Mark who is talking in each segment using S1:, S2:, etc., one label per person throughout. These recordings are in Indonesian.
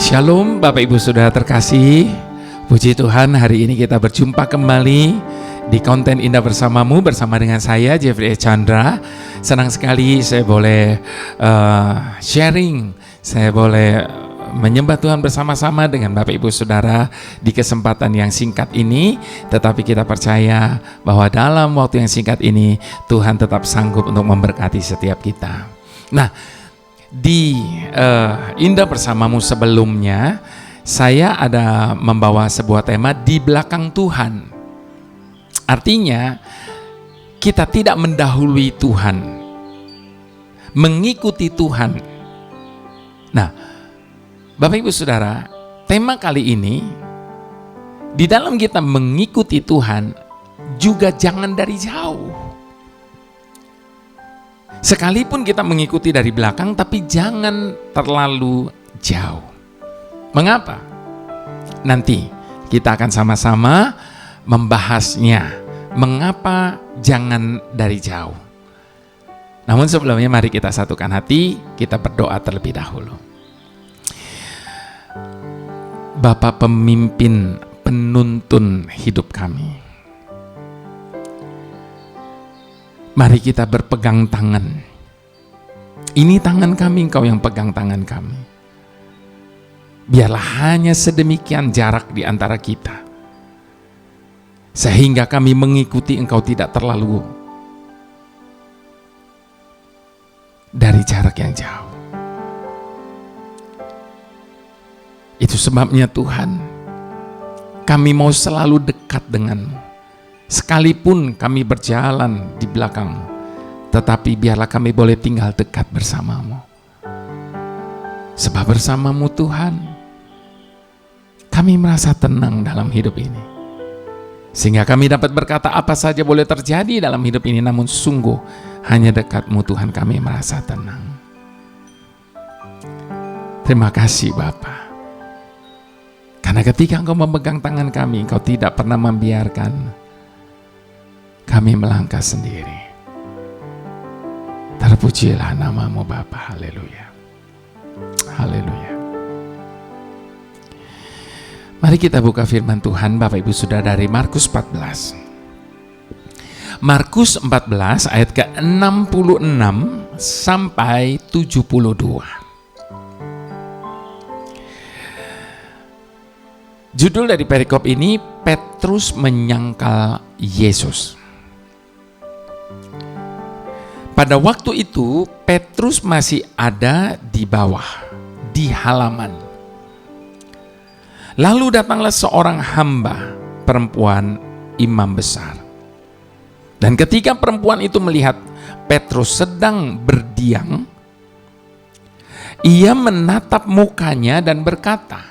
S1: Shalom Bapak Ibu Saudara terkasih. Puji Tuhan, hari ini kita berjumpa kembali di konten Indah Bersamamu bersama dengan saya Jeffrey Chandra. Senang sekali saya boleh sharing, saya boleh menyembah Tuhan bersama-sama dengan Bapak Ibu Saudara di kesempatan yang singkat ini. Tetapi kita percaya bahwa dalam waktu yang singkat ini Tuhan tetap sanggup untuk memberkati setiap kita. Nah, di Indah Bersamamu sebelumnya saya ada membawa sebuah tema di belakang Tuhan. Artinya kita tidak mendahului Tuhan, mengikuti Tuhan. Nah, Bapak Ibu Saudara, tema kali ini di dalam kita mengikuti Tuhan juga jangan dari jauh. Sekalipun kita mengikuti dari belakang, tapi jangan terlalu jauh. Mengapa? Nanti kita akan sama-sama membahasnya. Mengapa jangan dari jauh? Namun sebelumnya mari kita satukan hati, kita berdoa terlebih dahulu. Bapa pemimpin, penuntun hidup kami, mari kita berpegang tangan. Ini tangan kami, Engkau yang pegang tangan kami. Biarlah hanya sedemikian jarak di antara kita, sehingga kami mengikuti Engkau tidak terlalu dari jarak yang jauh. Itu sebabnya Tuhan, kami mau selalu dekat denganmu. Sekalipun kami berjalan di belakangmu, tetapi biarlah kami boleh tinggal dekat bersamamu. Sebab bersamamu Tuhan, kami merasa tenang dalam hidup ini. Sehingga kami dapat berkata apa saja boleh terjadi dalam hidup ini, namun sungguh hanya dekatmu Tuhan kami merasa tenang. Terima kasih Bapa. Karena ketika Engkau memegang tangan kami, Engkau tidak pernah membiarkan kami melangkah sendiri. Terpujilah namamu Bapa. Haleluya. Haleluya. Mari kita buka firman Tuhan Bapak Ibu Saudara dari Markus 14. Markus 14 ayat ke-66 sampai 72. Judul dari perikop ini, Petrus menyangkal Yesus. Pada waktu itu Petrus masih ada di bawah, di halaman. Lalu datanglah seorang hamba perempuan imam besar. Dan ketika perempuan itu melihat Petrus sedang berdiam, ia menatap mukanya dan berkata,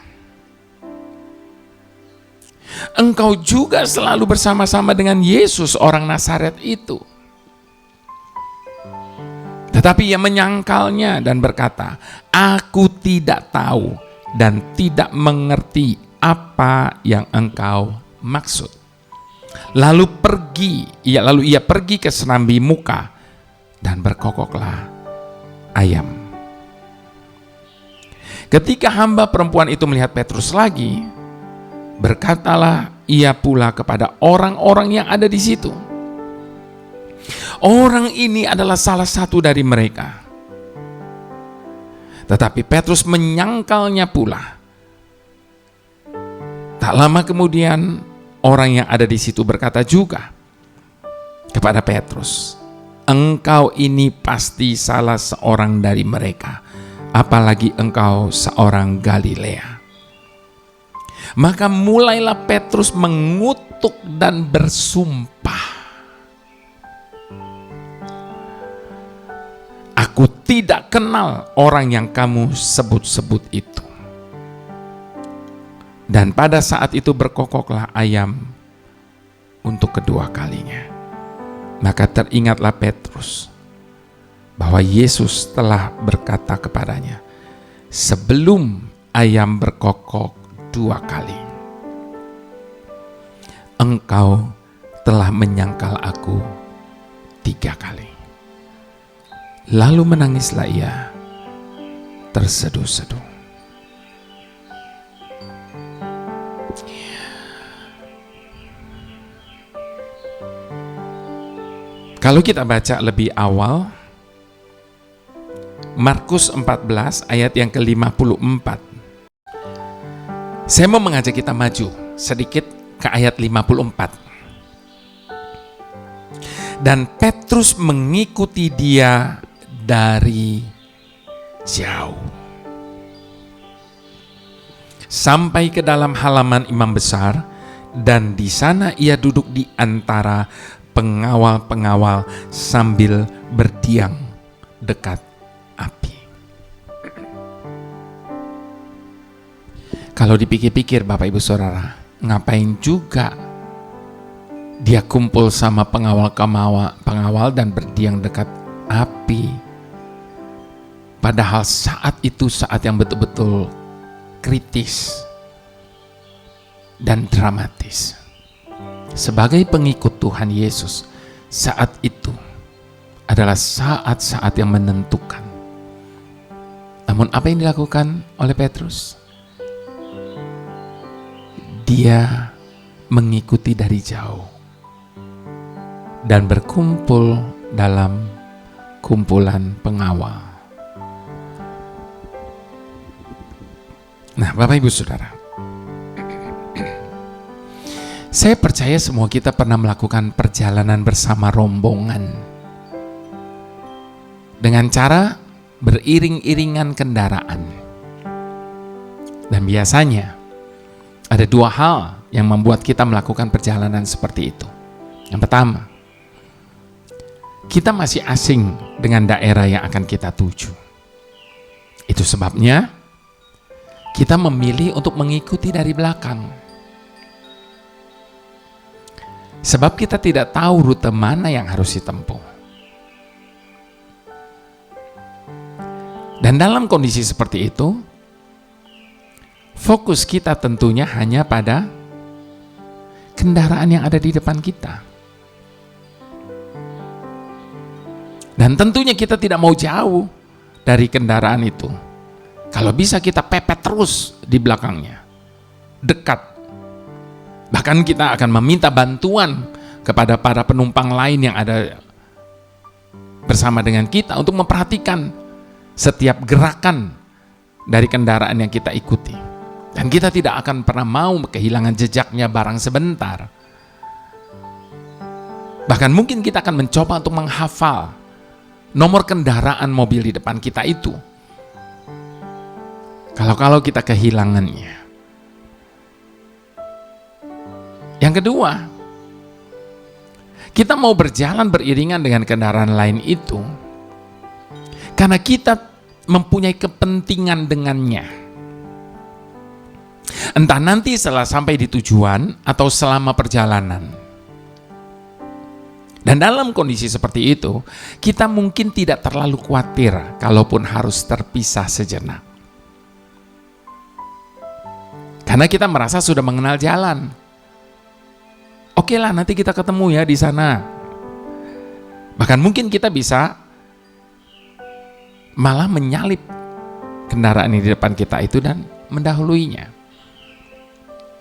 S1: "Engkau juga selalu bersama-sama dengan Yesus orang Nazaret itu." Tetapi ia menyangkalnya dan berkata, "Aku tidak tahu dan tidak mengerti apa yang engkau maksud." Lalu ia pergi ke serambi muka dan berkokoklah ayam. Ketika hamba perempuan itu melihat Petrus lagi, berkatalah ia pula kepada orang-orang yang ada di situ, "Orang ini adalah salah satu dari mereka." Tetapi Petrus menyangkalnya pula. Tak lama kemudian orang yang ada di situ berkata juga kepada Petrus, "Engkau ini pasti salah seorang dari mereka, apalagi engkau seorang Galilea." Maka mulailah Petrus mengutuk dan bersumpah, "Aku tidak kenal orang yang kamu sebut-sebut itu." Dan pada saat itu berkokoklah ayam untuk kedua kalinya. Maka teringatlah Petrus bahwa Yesus telah berkata kepadanya, "Sebelum ayam berkokok 2 kali, engkau telah menyangkal aku 3 kali." Lalu menangislah ia terseduh-seduh. Kalau kita baca lebih awal, Markus 14 ayat yang ke-54. Saya mau mengajak kita maju sedikit ke ayat 54. Dan Petrus mengikuti dia dari jauh, sampai ke dalam halaman imam besar, dan di sana ia duduk di antara pengawal-pengawal sambil berdiam dekat api. Kalau dipikir-pikir Bapak Ibu Saudara, ngapain juga dia kumpul sama pengawal dan berdiam dekat api? Padahal saat itu saat yang betul-betul kritis dan dramatis. Sebagai pengikut Tuhan Yesus, saat itu adalah saat-saat yang menentukan. Namun apa yang dilakukan oleh Petrus? Dia mengikuti dari jauh dan berkumpul dalam kumpulan pengawal. Nah, Bapak Ibu Saudara, saya percaya semua kita pernah melakukan perjalanan bersama rombongan dengan cara beriring-iringan kendaraan. Dan biasanya ada dua hal yang membuat kita melakukan perjalanan seperti itu. Yang pertama, kita masih asing dengan daerah yang akan kita tuju. Itu sebabnya kita memilih untuk mengikuti dari belakang. Sebab kita tidak tahu rute mana yang harus ditempuh. Dan dalam kondisi seperti itu, fokus kita tentunya hanya pada kendaraan yang ada di depan kita. Dan tentunya kita tidak mau jauh dari kendaraan itu. Kalau bisa kita pepet terus di belakangnya, dekat. Bahkan kita akan meminta bantuan kepada para penumpang lain yang ada bersama dengan kita untuk memperhatikan setiap gerakan dari kendaraan yang kita ikuti. Dan kita tidak akan pernah mau kehilangan jejaknya barang sebentar. Bahkan mungkin kita akan mencoba untuk menghafal nomor kendaraan mobil di depan kita itu. Kalau kita kehilangannya. Yang kedua, kita mau berjalan beriringan dengan kendaraan lain itu karena kita mempunyai kepentingan dengannya. Entah nanti setelah sampai di tujuan atau selama perjalanan. Dan dalam kondisi seperti itu, kita mungkin tidak terlalu khawatir kalaupun harus terpisah sejenak. Karena kita merasa sudah mengenal jalan. Oke lah, nanti kita ketemu ya di sana. Bahkan mungkin kita bisa malah menyalip kendaraan di depan kita itu dan mendahuluinya.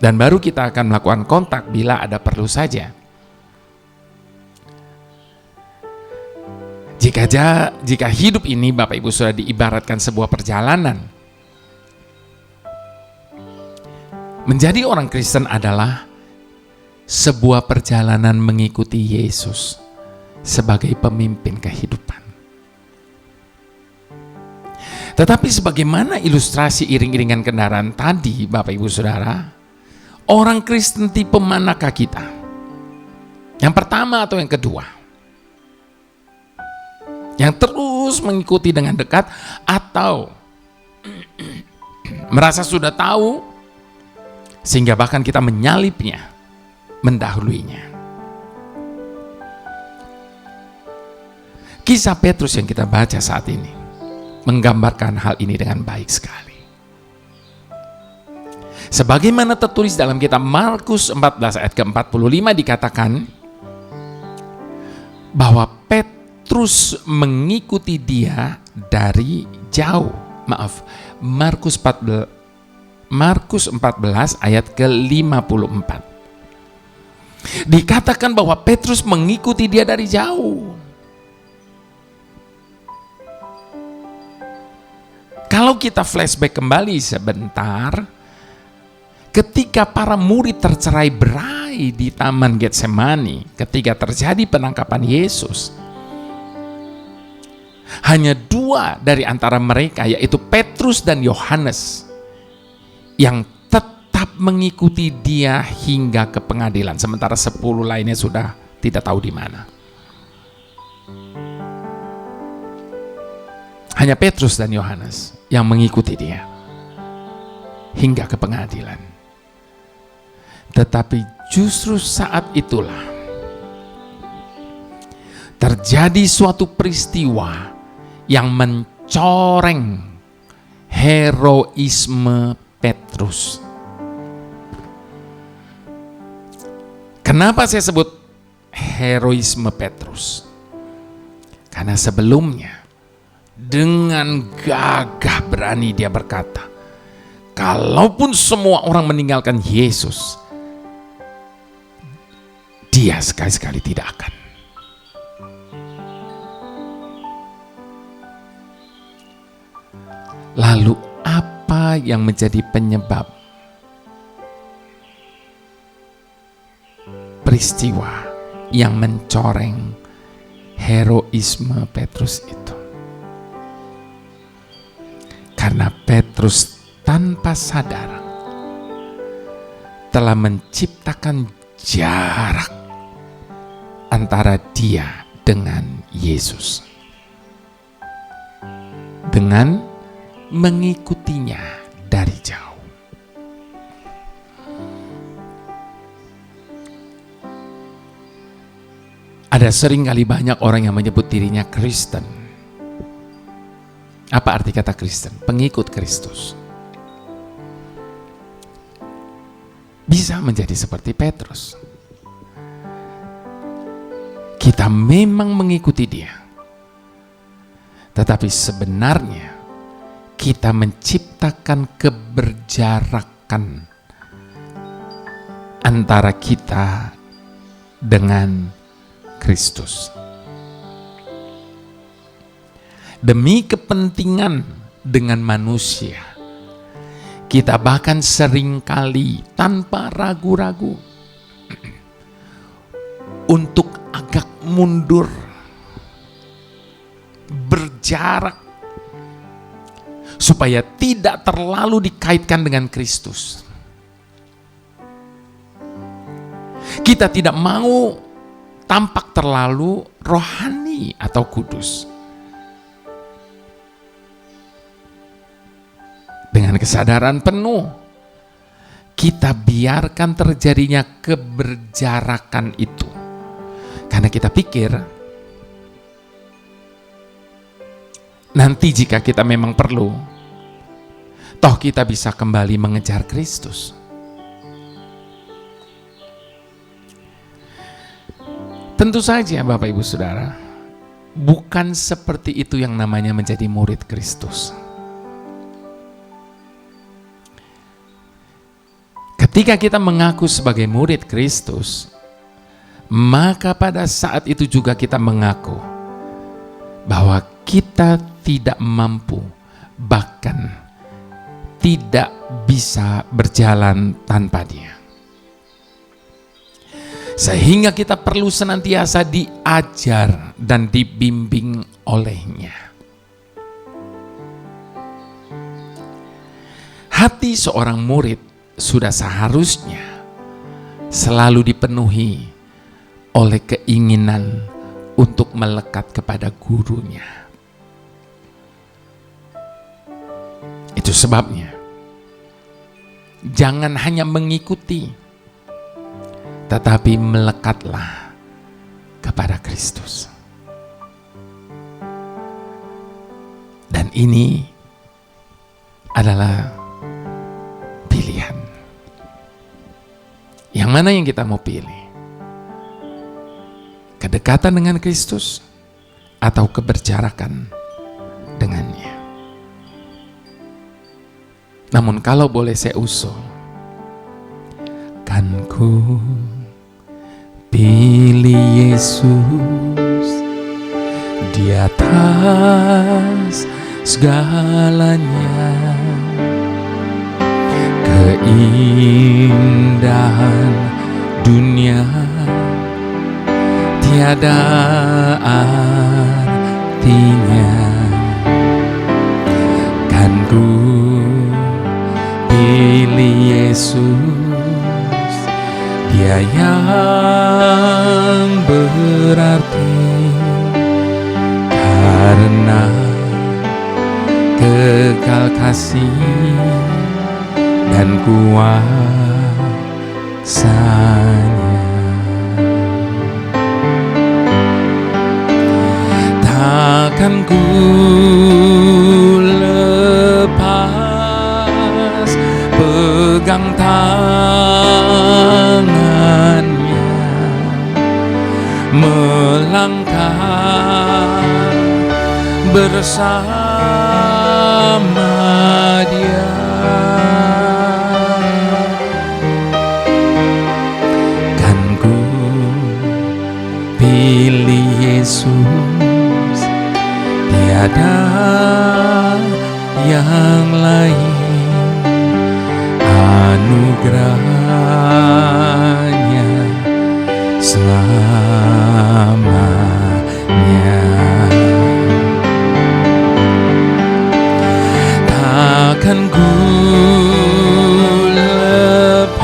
S1: Dan baru kita akan melakukan kontak bila ada perlu saja. Jika hidup ini Bapak Ibu sudah diibaratkan sebuah perjalanan, menjadi orang Kristen adalah sebuah perjalanan mengikuti Yesus sebagai pemimpin kehidupan. Tetapi sebagaimana ilustrasi iring-iringan kendaraan tadi, Bapak Ibu Saudara, orang Kristen tipe manakah kita? Yang pertama atau yang kedua? Yang terus mengikuti dengan dekat atau merasa sudah tahu sehingga bahkan kita menyalipnya, mendahuluinya. Kisah Petrus yang kita baca saat ini menggambarkan hal ini dengan baik sekali. Sebagaimana tertulis dalam kitab Markus 14 ayat ke-45 dikatakan bahwa Petrus mengikuti dia dari jauh. Markus 14 ayat ke-54. Dikatakan bahwa Petrus mengikuti dia dari jauh. Kalau kita flashback kembali sebentar, ketika para murid tercerai-berai di Taman Getsemani, ketika terjadi penangkapan Yesus, hanya dua dari antara mereka, yaitu Petrus dan Yohanes, yang tetap mengikuti dia hingga ke pengadilan, sementara 10 lainnya sudah tidak tahu di mana. Hanya Petrus dan Yohanes yang mengikuti dia hingga ke pengadilan. Tetapi justru saat itulah terjadi suatu peristiwa yang mencoreng heroisme Petrus. Kenapa saya sebut heroisme Petrus? Karena sebelumnya dengan gagah berani dia berkata, kalaupun semua orang meninggalkan Yesus, dia sekali-sekali tidak akan. Lalu apa yang menjadi penyebab peristiwa yang mencoreng heroisme Petrus itu? Karena Petrus tanpa sadar telah menciptakan jarak antara dia dengan Yesus dengan mengikutinya dari jauh. Ada seringkali banyak orang yang menyebut dirinya Kristen. Apa arti kata Kristen? Pengikut Kristus. Bisa menjadi seperti Petrus. Kita memang mengikuti dia. Tetapi sebenarnya kita menciptakan keberjarakan antara kita dengan Kristus. Demi kepentingan dengan manusia, kita bahkan seringkali tanpa ragu-ragu untuk agak mundur, berjarak, supaya tidak terlalu dikaitkan dengan Kristus. Kita tidak mau tampak terlalu rohani atau kudus. Dengan kesadaran penuh, kita biarkan terjadinya keberjarakan itu. Karena kita pikir, nanti jika kita memang perlu, toh kita bisa kembali mengejar Kristus. Tentu saja Bapak Ibu Saudara, bukan seperti itu yang namanya menjadi murid Kristus. Ketika kita mengaku sebagai murid Kristus, maka pada saat itu juga kita mengaku bahwa kita tidak mampu, bahkan tidak bisa berjalan tanpa Dia. Sehingga kita perlu senantiasa diajar dan dibimbing olehnya. Hati seorang murid sudah seharusnya selalu dipenuhi oleh keinginan untuk melekat kepada gurunya. Itu sebabnya jangan hanya mengikuti, tetapi melekatlah kepada Kristus. Dan ini adalah pilihan. Yang mana yang kita mau pilih? Kedekatan dengan Kristus atau keberjarakan dengannya? Namun kalau boleh saya usul, kan ku pilih Yesus di atas segalanya. Keindahan dunia tiada artinya, kan ku pilih Yesus, Dia yang berarti, karena kekal kasih dan kuasanya. Takkan ku lepas pegang tangannya, melangkah bersama Dia. Kan ku pilih Yesus, tiada yang lain, anugerahnya selamanya. Takkan ku lepas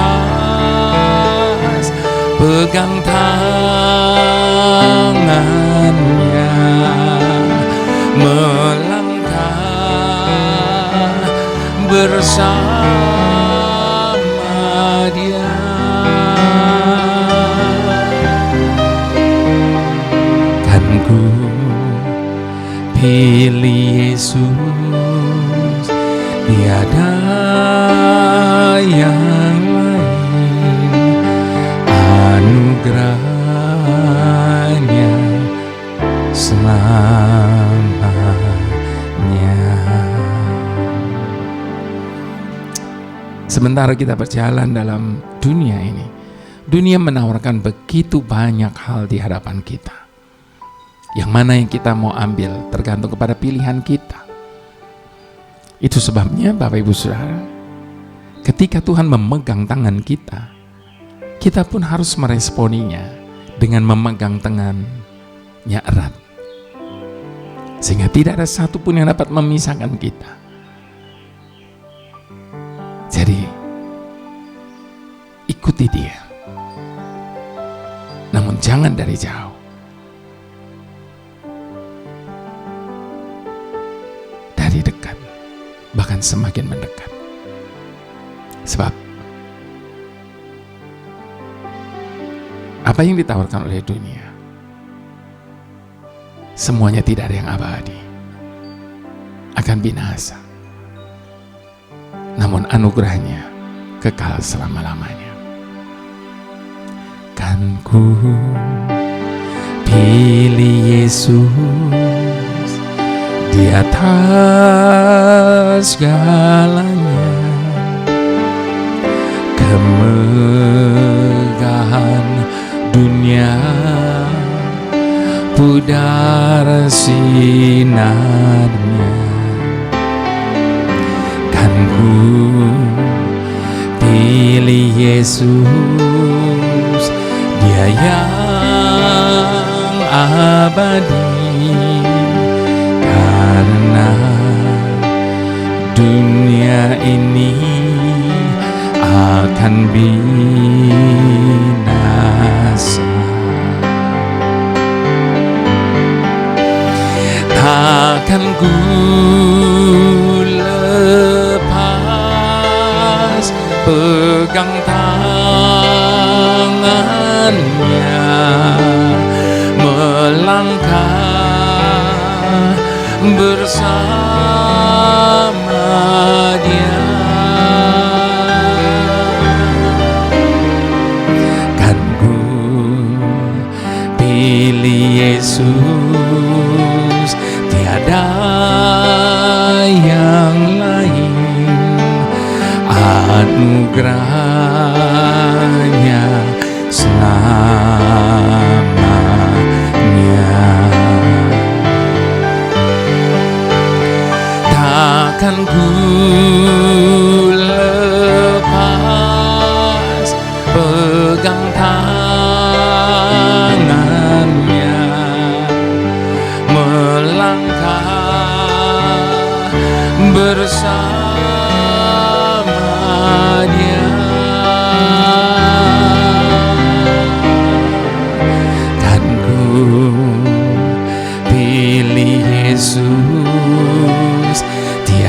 S1: pegang tangannya, melangkah bersama Dia. Kan ku pilih Yesus, tiada yang lain, anugerahnya selamanya. Sementara kita berjalan dalam dunia ini, dunia menawarkan begitu banyak hal di hadapan kita. Yang mana yang kita mau ambil tergantung kepada pilihan kita. Itu sebabnya Bapak Ibu Saudara, ketika Tuhan memegang tangan kita, kita pun harus meresponinya dengan memegang tangannya erat. Sehingga tidak ada satupun yang dapat memisahkan kita. Jadi, ikuti Dia. Namun jangan dari jauh. Dari dekat, bahkan semakin mendekat. Sebab apa yang ditawarkan oleh dunia, semuanya tidak ada yang abadi, akan binasa. Namun anugerahnya kekal selama-lamanya. Kan ku pilih Yesus di atas segalanya. Kemegahan dunia pudar sinarnya, kan ku pilih Yesus, Dia yang abadi, karena dunia ini akan binasa. Takkan ku lepas pegang tangannya, melangkah bersama Dia. Kan ku pilih Yesus, tiada yang lain, anugerahnya selamanya.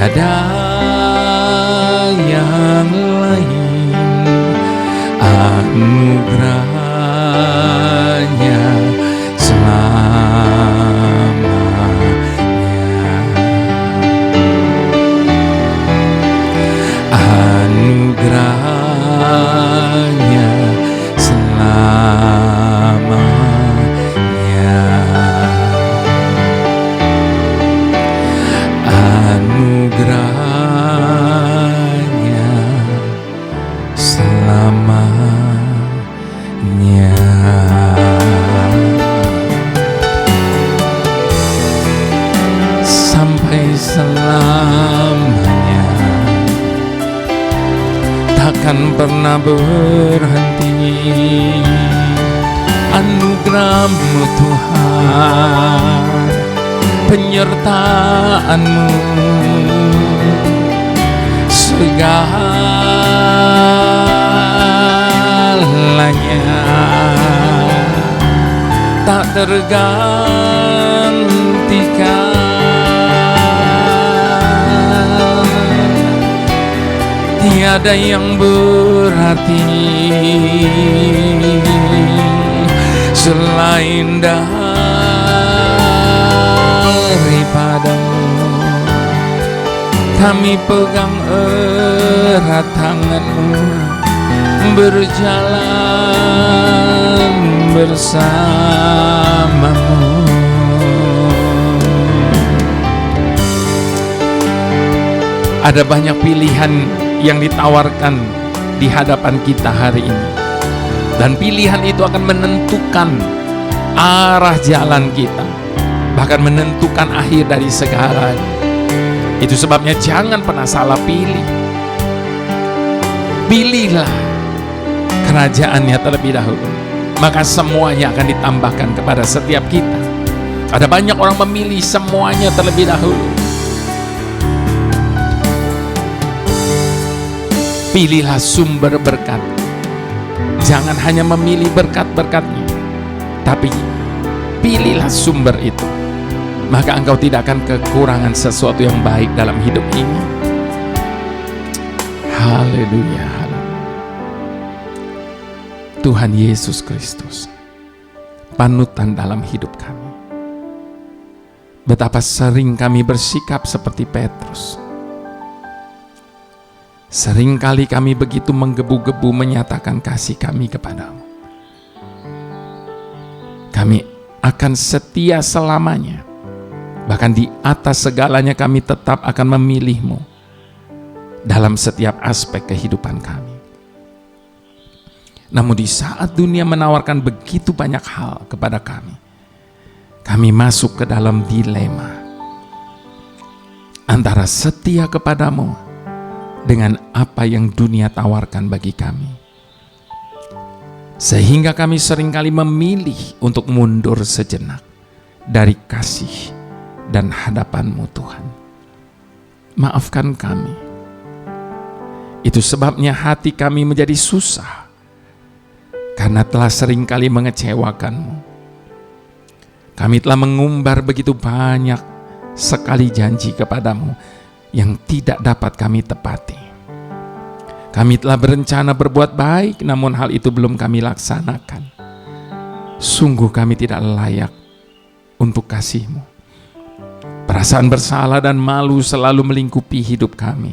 S1: tiada yang lain, anugerahnya selamanya, anugerahnya selamanya, anugerahnya selamanya, sampai selamanya, takkan pernah berhenti. Anugerah-Mu Tuhan, penyertaan-Mu segalanya tak tergantikan. Tiada yang berarti selain daripada-Mu. Kami pegang erat tangan-Mu, berjalan bersama-Mu. Ada banyak pilihan yang ditawarkan di hadapan kita hari ini, dan pilihan itu akan menentukan arah jalan kita, bahkan menentukan akhir dari segalanya. Itu sebabnya jangan pernah salah pilih. Pilihlah kerajaan-Nya terlebih dahulu, maka semuanya akan ditambahkan kepada setiap kita. Ada banyak orang memilih semuanya terlebih dahulu. Pilihlah sumber berkat. Jangan hanya memilih berkat-berkatnya, tapi pilihlah sumber itu. Maka engkau tidak akan kekurangan sesuatu yang baik dalam hidup ini. Haleluya. Tuhan Yesus Kristus, panutan dalam hidup kami. Betapa sering kami bersikap seperti Petrus. Seringkali kami begitu menggebu-gebu menyatakan kasih kami kepadamu. Kami akan setia selamanya. Bahkan di atas segalanya kami tetap akan memilih-Mu dalam setiap aspek kehidupan kami. Namun di saat dunia menawarkan begitu banyak hal kepada kami masuk ke dalam dilema antara setia kepadamu dengan apa yang dunia tawarkan bagi kami. Sehingga kami seringkali memilih untuk mundur sejenak dari kasih dan hadapan-Mu Tuhan. Maafkan kami. Itu sebabnya hati kami menjadi susah, karena telah seringkali mengecewakan-Mu. Kami telah mengumbar begitu banyak sekali janji kepadamu yang tidak dapat kami tepati. Kami telah berencana berbuat baik, namun hal itu belum kami laksanakan. Sungguh kami tidak layak untuk kasih-Mu. Perasaan bersalah dan malu selalu melingkupi hidup kami.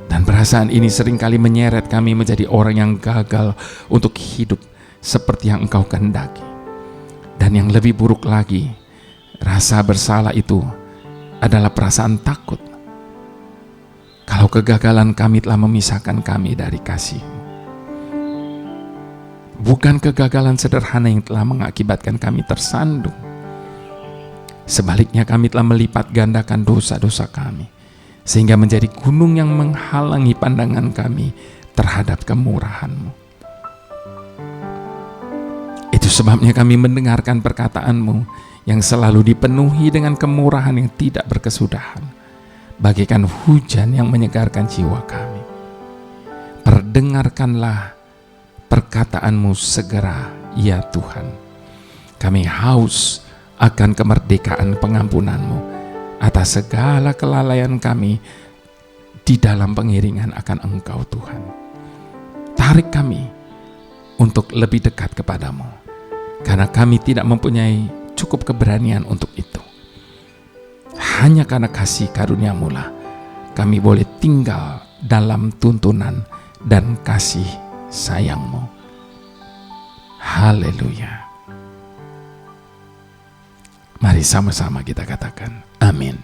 S1: Dan perasaan ini seringkali menyeret kami menjadi orang yang gagal untuk hidup seperti yang Engkau kehendaki. Dan yang lebih buruk lagi, rasa bersalah itu adalah perasaan takut kalau kegagalan kami telah memisahkan kami dari kasih-Mu. Bukan kegagalan sederhana yang telah mengakibatkan kami tersandung. Sebaliknya kami telah melipat gandakan dosa-dosa kami, sehingga menjadi gunung yang menghalangi pandangan kami terhadap kemurahan-Mu. Itu sebabnya kami mendengarkan perkataan-Mu yang selalu dipenuhi dengan kemurahan yang tidak berkesudahan, bagaikan hujan yang menyegarkan jiwa kami. Perdengarkanlah perkataan-Mu segera, ya Tuhan. Kami haus akan kemerdekaan pengampunan-Mu atas segala kelalaian kami di dalam pengiringan akan Engkau Tuhan. Tarik kami untuk lebih dekat kepadamu, karena kami tidak mempunyai cukup keberanian untuk itu. Hanya karena kasih karunia-Mu lah kami boleh tinggal dalam tuntunan dan kasih sayang-Mu. Haleluya. Mari sama-sama kita katakan amin.